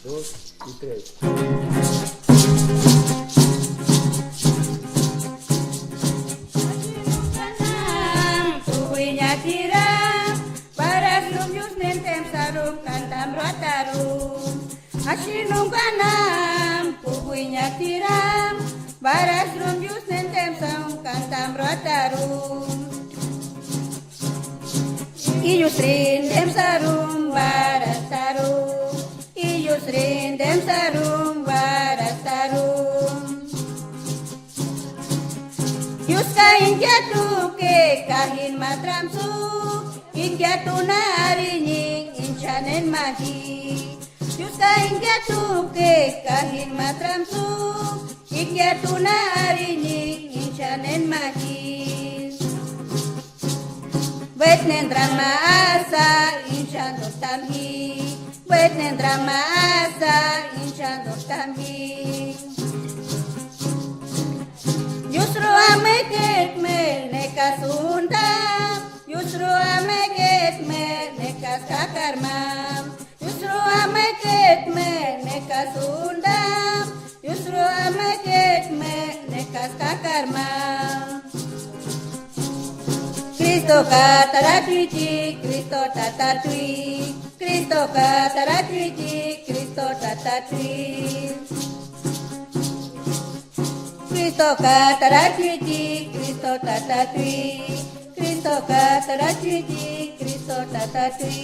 dos y tres. Tuwinya tiram, para lumyus nentem sarum kantam rotarum. Asinum kanam, tuwinya tiram, para lumyus nentem sarum kantam rotarum. Iyus rindem sarum barastarum, iyus rindem sarum barastarum. Yuska injatu ke kahin matramsu, injatu na arinying inchanen mahi. Yuska injatu ke kahin matramsu, injatu na arinying inchanen mahi. Wet nendrama asa inchando tamhi, wet nendrama asa inchando tamhi. Yusru ameget me nekas undam, yusru ameget me nekas kakarmam, yusru ameget me nekas undam, yusru ameget me nekas kakarmam. Cristo kataratwiji, Cristo tatatwi, Cristo kataratwiji, Cristo tatatwi. Cristo kataratwiji, Cristo tatatwi, Cristo kataratwiji, Cristo tatatwi.